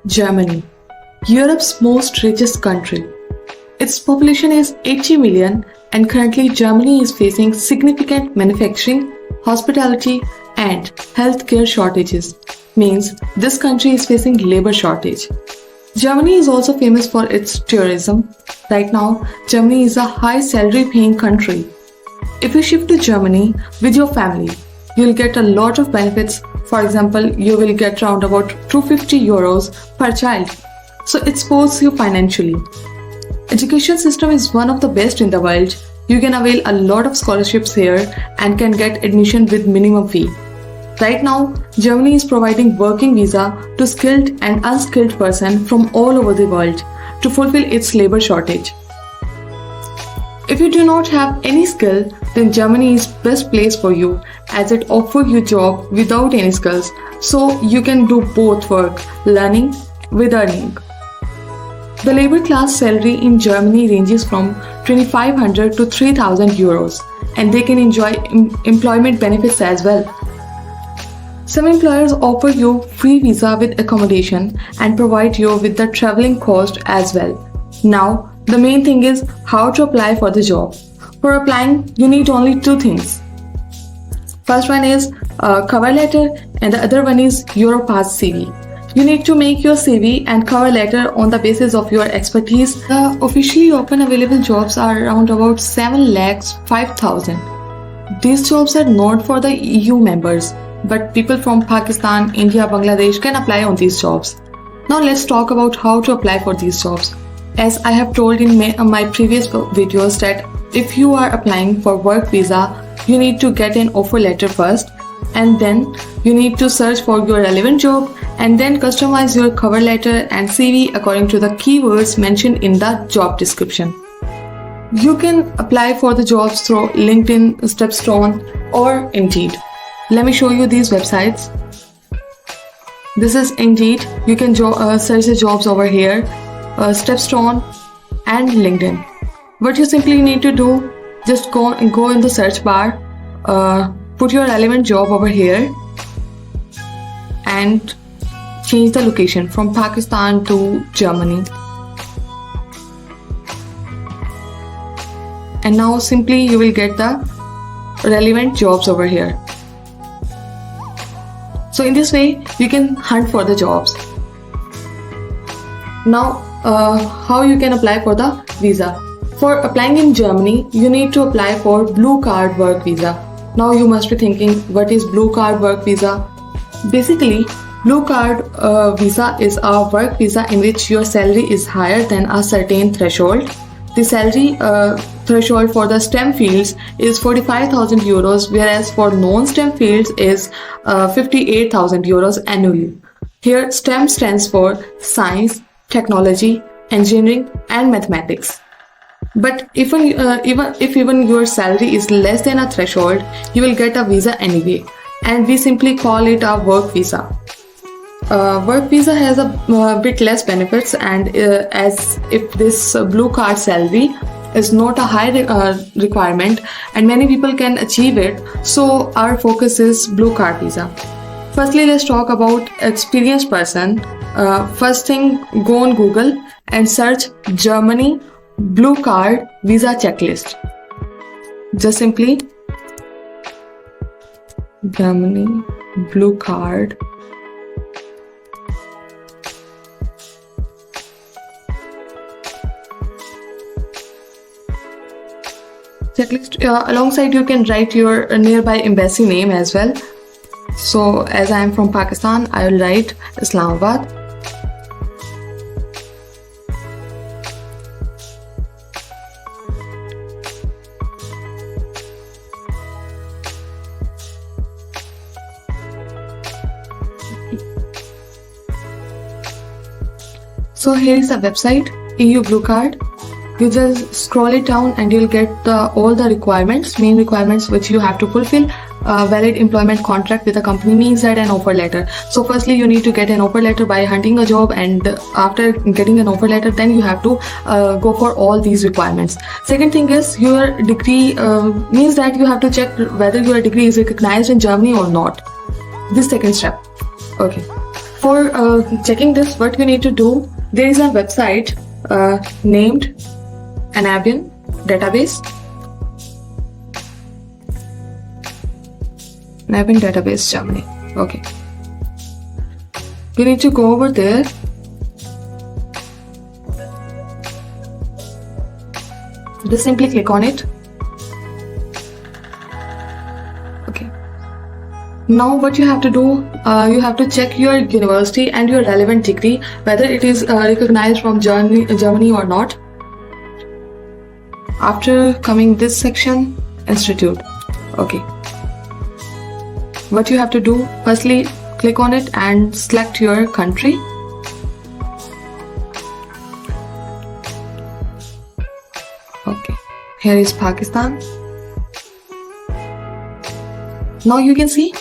Germany, Europe's most richest country. Its population is 80 million and currently Germany is facing significant manufacturing, hospitality and healthcare shortages. Means this country is facing labor shortage. Germany is also famous for its tourism. Right now, Germany is a high salary paying country. If you shift to Germany with your family, you'll get a lot of benefits. For example, you will get around about 250 euros per child. So it supports you financially. Education system is one of the best in the world. You can avail a lot of scholarships here and can get admission with minimum fee. Right now, Germany is providing working visa to skilled and unskilled persons from all over the world to fulfill its labor shortage. If you do not have any skill, then Germany is best place for you as it offers you job without any skills, so you can do both work, learning with earning. The labor class salary in Germany ranges from 2,500 to 3,000 euros and they can enjoy employment benefits as well. Some employers offer you free visa with accommodation and provide you with the traveling cost as well. Now, the main thing is how to apply for the job. For applying, you need only two things. First one is a cover letter and the other one is your past CV. You need to make your CV and cover letter on the basis of your expertise. The officially open available jobs are around about 7,05,000. These jobs are not for the EU members, but people from Pakistan, India, Bangladesh can apply on these jobs. Now let's talk about how to apply for these jobs. As I have told in my previous videos that if you are applying for work visa, you need to get an offer letter first and then you need to search for your relevant job and then customize your cover letter and CV according to the keywords mentioned in the job description. You can apply for the jobs through LinkedIn, Stepstone or Indeed. Let me show you these websites. This is Indeed. You can search the jobs over here, Stepstone and LinkedIn. What you simply need to do, just go in the search bar, put your relevant job over here and change the location from Pakistan to Germany. And now simply you will get the relevant jobs over here. So in this way, you can hunt for the jobs. Now, how you can apply for the visa? For applying in Germany, you need to apply for Blue Card Work Visa. Now you must be thinking, what is Blue Card Work Visa? Basically, Blue Card Visa is a work visa in which your salary is higher than a certain threshold. The salary threshold for the STEM fields is 45,000 euros, whereas for non-STEM fields is 58,000 euros annually. Here, STEM stands for Science, Technology, Engineering, and Mathematics. But if even your salary is less than a threshold, you will get a visa anyway, and we simply call it a work visa. Work visa has a bit less benefits, and as if this blue card salary is not a high requirement and many people can achieve it, so our focus is blue card visa. Firstly, let's talk about experienced person. First thing, go on Google and search Germany Blue Card Visa Checklist. Just simply Germany Blue Card checklist. Alongside you can write your nearby embassy name as well. So as I am from Pakistan, I will write Islamabad. So here is the website, EU Blue Card. You just scroll it down and you'll get all the requirements, main requirements which you have to fulfill. valid employment contract with a company means that an offer letter. So firstly you need to get an offer letter by hunting a job, and after getting an offer letter then you have to go for all these requirements. Second thing is your degree means that you have to check whether your degree is recognized in Germany or not. This second step. Okay, for checking this, what you need to do, there is a website named Eligibility database. Eligibility database Germany. Okay, you need to go over there. Just simply click on it. Okay, now what you have to do, you have to check your university and your relevant degree whether it is recognized from Germany or not. After coming this section, institute. Okay, what you have to do, firstly click on it and select your country. Okay, here is Pakistan. Now you can see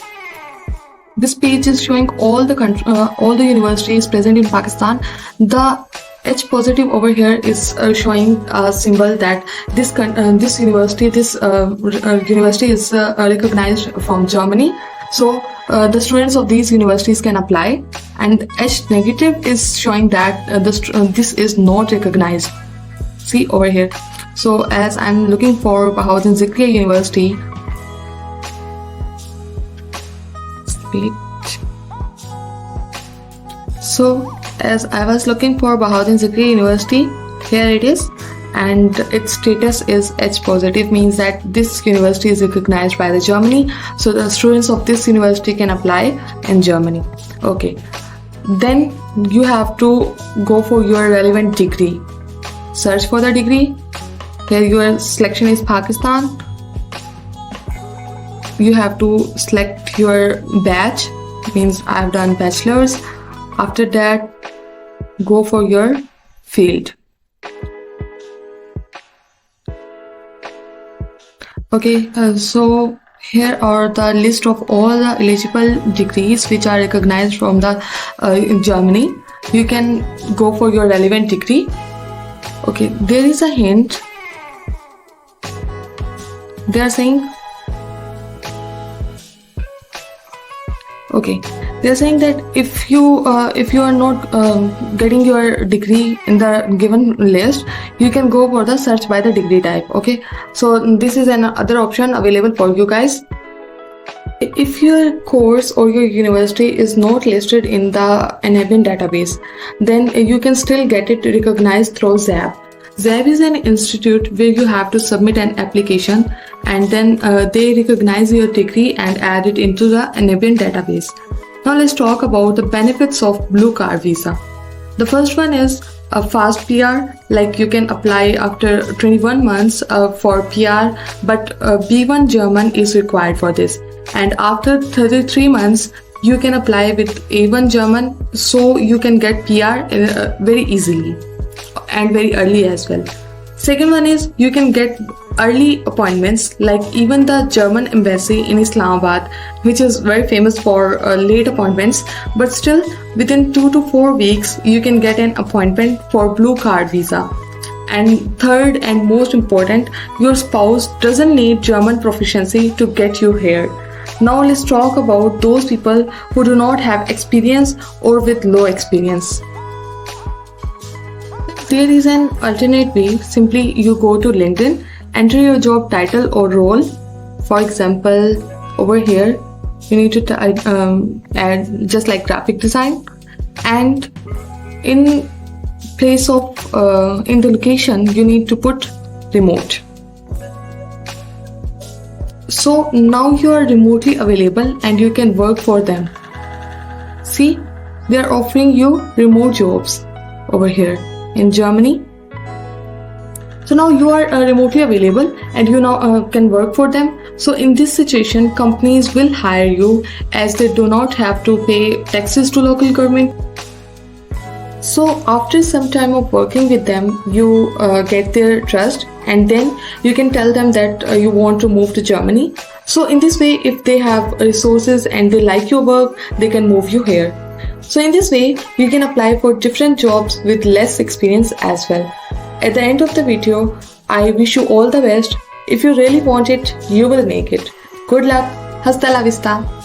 this page is showing all the universities present in Pakistan. The H positive over here is showing a symbol that this university is recognized from Germany. So the students of these universities can apply, and H negative is showing that this is not recognized. See over here. So as I'm looking for Bahauddin Zikriya University, so as I was looking for Bahauddin Zikriya University, here it is, and its status is H positive, means that this university is recognized by the Germany, so the students of this university can apply in Germany. Okay, then you have to go for your relevant degree. Search for the degree. Here your selection is Pakistan. You have to select your batch, means I have done bachelor's. After that, go for your field. Okay, so here are the list of all the eligible degrees which are recognized from the Germany. You can go for your relevant degree. Okay, there is a hint. They are saying, okay, they are saying that if you are not getting your degree in the given list, you can go for the search by the degree type. Okay, so this is another option available for you guys. If your course or your university is not listed in the Eligibility database, then you can still get it recognized through ZAB. ZAB is an institute where you have to submit an application, and then they recognize your degree and add it into the Eligibility database. Now let's talk about the benefits of Blue Card visa. The first one is a fast PR, like you can apply after 21 months for PR, but B1 German is required for this. And after 33 months, you can apply with A1 German, so you can get PR very easily and very early as well. Second one is you can get early appointments, like even the German embassy in Islamabad, which is very famous for late appointments, but still within 2 to 4 weeks you can get an appointment for Blue Card visa. And third and most important, your spouse doesn't need German proficiency to get you here. Now let's talk about those people who do not have experience or with low experience. There is an alternate way. Simply you go to LinkedIn, enter your job title or role. For example, over here you need to add just like graphic design, and in place of in the location you need to put remote. So now you are remotely available and you can work for them. See, they are offering you remote jobs over here in Germany. So now you are remotely available and you now can work for them. So in this situation, companies will hire you as they do not have to pay taxes to local government. So after some time of working with them, you get their trust, and then you can tell them that you want to move to Germany. So in this way, if they have resources and they like your work, they can move you here. So in this way, you can apply for different jobs with less experience as well. At the end of the video, I wish you all the best. If you really want it, you will make it. Good luck. Hasta la vista.